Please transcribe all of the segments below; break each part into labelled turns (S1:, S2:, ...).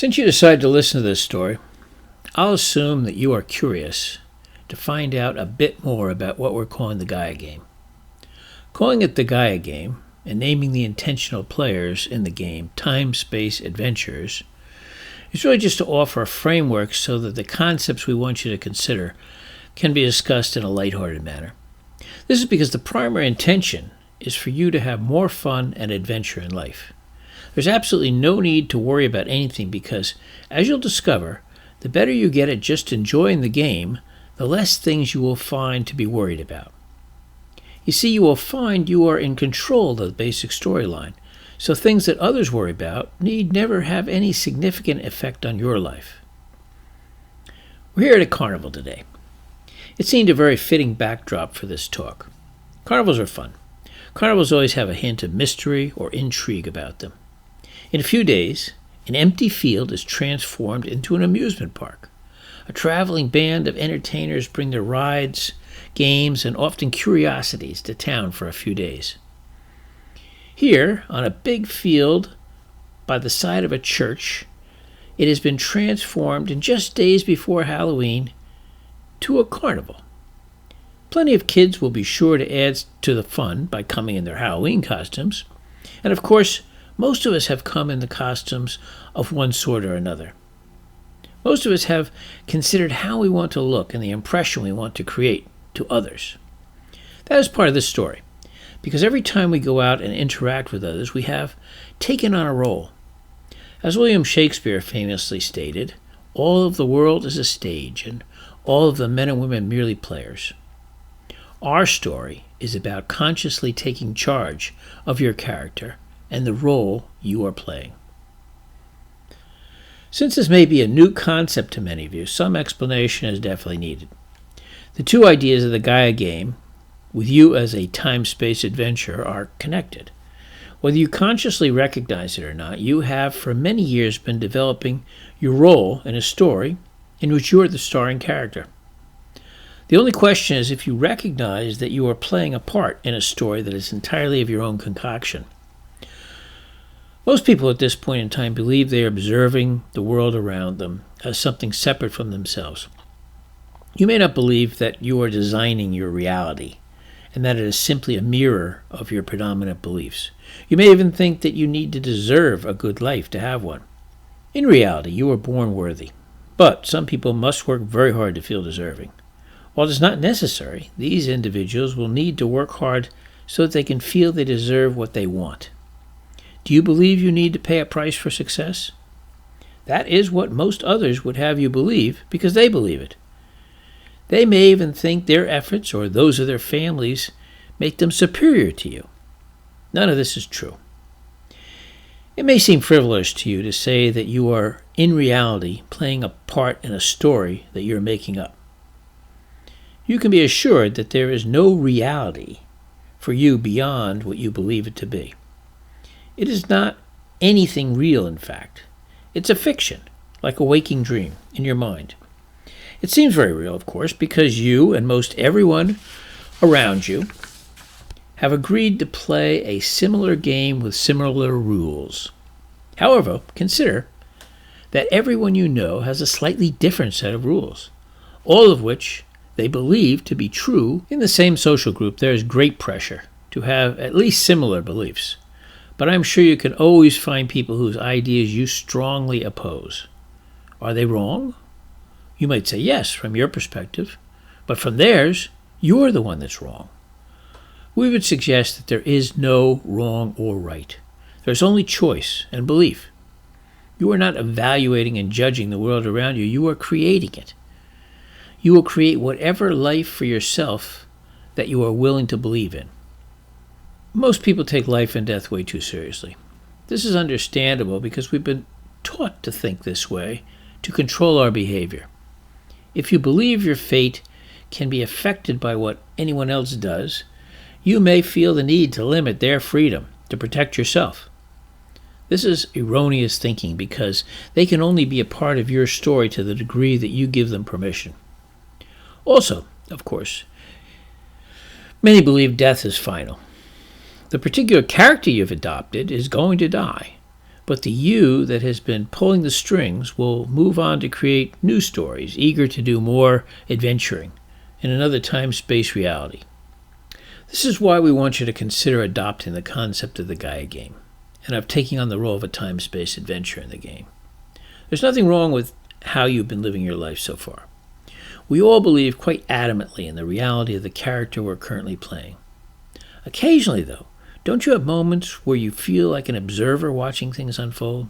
S1: Since you decided to listen to this story, I'll assume that you are curious to find out a bit more about what we're calling the Gaia game. Calling it the Gaia game and naming the intentional players in the game time, space, adventures is really just to offer a framework so that the concepts we want you to consider can be discussed in a lighthearted manner. This is because the primary intention is for you to have more fun and adventure in life. There's absolutely no need to worry about anything because, as you'll discover, the better you get at just enjoying the game, the less things you will find to be worried about. You see, you will find you are in control of the basic storyline, so things that others worry about need never have any significant effect on your life. We're here at a carnival today. It seemed a very fitting backdrop for this talk. Carnivals are fun. Carnivals always have a hint of mystery or intrigue about them. In a few days, an empty field is transformed into an amusement park. A traveling band of entertainers bring their rides, games, and often curiosities to town for a few days. Here, on a big field by the side of a church, it has been transformed in just days before Halloween to a carnival. Plenty of kids will be sure to add to the fun by coming in their Halloween costumes. And of course, most of us have come in the costumes of one sort or another. Most of us have considered how we want to look and the impression we want to create to others. That is part of this story, because every time we go out and interact with others, we have taken on a role. As William Shakespeare famously stated, all of the world is a stage, and all of the men and women merely players. Our story is about consciously taking charge of your character and the role you are playing. Since this may be a new concept to many of you, some explanation is definitely needed. The two ideas of the Gaia game, with you as a time-space adventurer, are connected. Whether you consciously recognize it or not, you have for many years been developing your role in a story in which you are the starring character. The only question is if you recognize that you are playing a part in a story that is entirely of your own concoction. Most people at this point in time believe they are observing the world around them as something separate from themselves. You may not believe that you are designing your reality and that it is simply a mirror of your predominant beliefs. You may even think that you need to deserve a good life to have one. In reality, you are born worthy, but some people must work very hard to feel deserving. While it is not necessary, these individuals will need to work hard so that they can feel they deserve what they want. Do you believe you need to pay a price for success? That is what most others would have you believe because they believe it. They may even think their efforts or those of their families make them superior to you. None of this is true. It may seem frivolous to you to say that you are, in reality, playing a part in a story that you're making up. You can be assured that there is no reality for you beyond what you believe it to be. It is not anything real, in fact. It's a fiction, like a waking dream in your mind. It seems very real, of course, because you and most everyone around you have agreed to play a similar game with similar rules. However, consider that everyone you know has a slightly different set of rules, all of which they believe to be true. In the same social group, there is great pressure to have at least similar beliefs. But I'm sure you can always find people whose ideas you strongly oppose. Are they wrong? You might say yes, from your perspective, but from theirs, you're the one that's wrong. We would suggest that there is no wrong or right. There's only choice and belief. You are not evaluating and judging the world around you. You are creating it. You will create whatever life for yourself that you are willing to believe in. Most people take life and death way too seriously. This is understandable because we've been taught to think this way to control our behavior. If you believe your fate can be affected by what anyone else does, you may feel the need to limit their freedom to protect yourself. This is erroneous thinking because they can only be a part of your story to the degree that you give them permission. Also, of course, many believe death is final. The particular character you've adopted is going to die, But the you that has been pulling the strings will move on to create new stories, eager to do more adventuring in another time-space reality. This is why we want you to consider adopting the concept of the Gaia game and of taking on the role of a time-space adventurer in the game. There's nothing wrong with how you've been living your life so far. We all believe quite adamantly in the reality of the character we're currently playing. Occasionally, though, don't you have moments where you feel like an observer watching things unfold?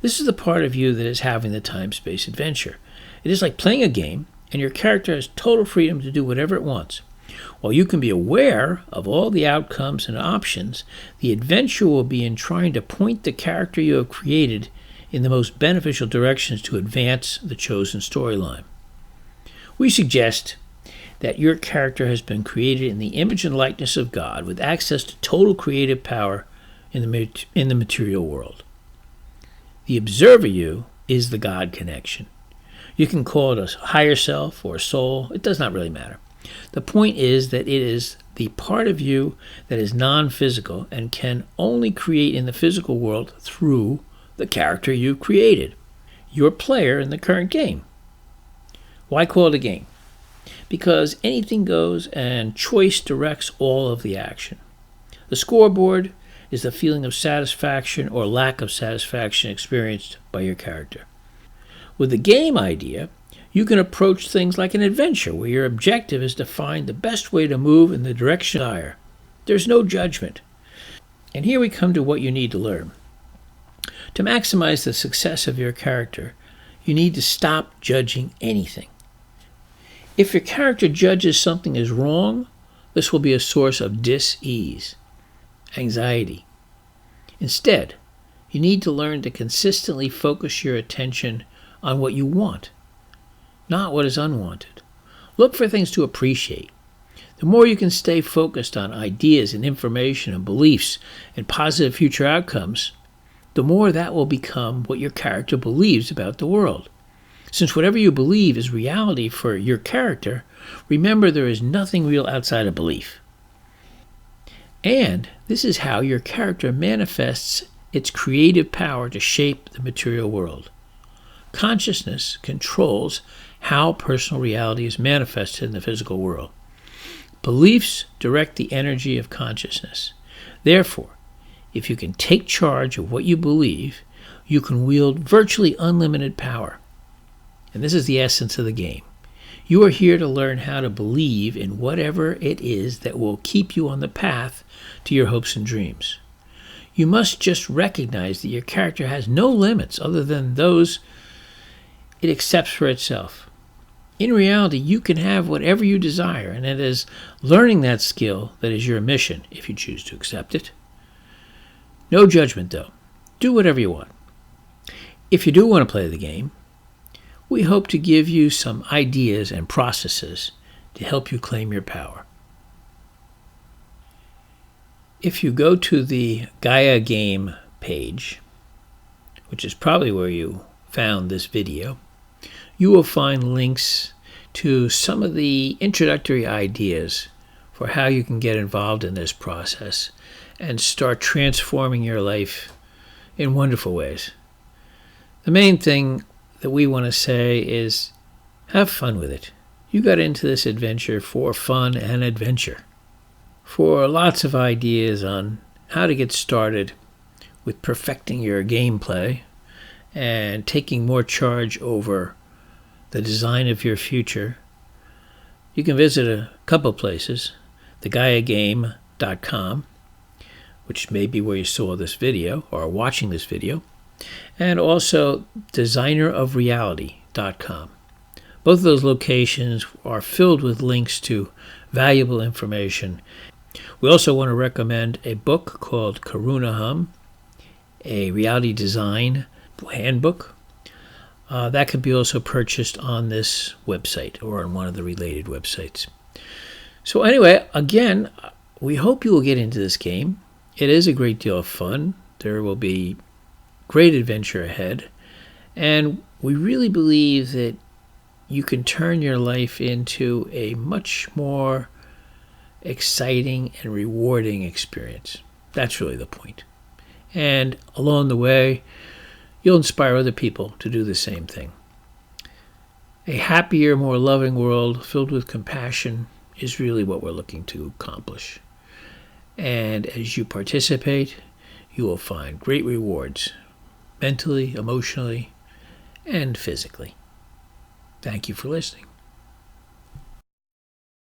S1: This is the part of you that is having the time-space adventure. It is like playing a game, and your character has total freedom to do whatever it wants. While you can be aware of all the outcomes and options, the adventure will be in trying to point the character you have created in the most beneficial directions to advance the chosen storyline. We suggest that your character has been created in the image and likeness of God with access to total creative power in the material world. The observer you is the God connection. You can call it a higher self or a soul. It does not really matter. The point is that it is the part of you that is non-physical and can only create in the physical world through the character you created, your player in the current game. Why call it a game? Because anything goes and choice directs all of the action. The scoreboard is the feeling of satisfaction or lack of satisfaction experienced by your character. With the game idea, you can approach things like an adventure where your objective is to find the best way to move in the direction you desire. There's no judgment. And here we come to what you need to learn. To maximize the success of your character, you need to stop judging anything. If your character judges something as wrong, this will be a source of dis-ease, anxiety. Instead, you need to learn to consistently focus your attention on what you want, not what is unwanted. Look for things to appreciate. The more you can stay focused on ideas and information and beliefs and positive future outcomes, the more that will become what your character believes about the world. Since whatever you believe is reality for your character, remember there is nothing real outside of belief. And this is how your character manifests its creative power to shape the material world. Consciousness controls how personal reality is manifested in the physical world. Beliefs direct the energy of consciousness. Therefore, if you can take charge of what you believe, you can wield virtually unlimited power. And this is the essence of the game. You are here to learn how to believe in whatever it is that will keep you on the path to your hopes and dreams. You must just recognize that your character has no limits other than those it accepts for itself. In reality, you can have whatever you desire, and it is learning that skill that is your mission, if you choose to accept it. No judgment, though. Do whatever you want. If you do want to play the game, we hope to give you some ideas and processes to help you claim your power. If you go to the Gaia game page, which is probably where you found this video, you will find links to some of the introductory ideas for how you can get involved in this process and start transforming your life in wonderful ways. The main thing that we want to say is have fun with it. You got into this adventure for fun and adventure, for lots of ideas on how to get started with perfecting your gameplay and taking more charge over the design of your future. You can visit a couple places, thegaiagame.com, which may be where you saw this video or are watching this video, and also designerofreality.com. Both of those locations are filled with links to valuable information. We also want to recommend a book called KARUNA HUM, a reality design handbook. That can be also purchased on this website or on one of the related websites. So anyway, again, we hope you will get into this game. It is a great deal of fun. There will be great adventure ahead. And we really believe that you can turn your life into a much more exciting and rewarding experience. That's really the point. And along the way, you'll inspire other people to do the same thing. A happier, more loving world filled with compassion is really what we're looking to accomplish. And as you participate, you will find great rewards, mentally, emotionally, and physically. Thank you for listening.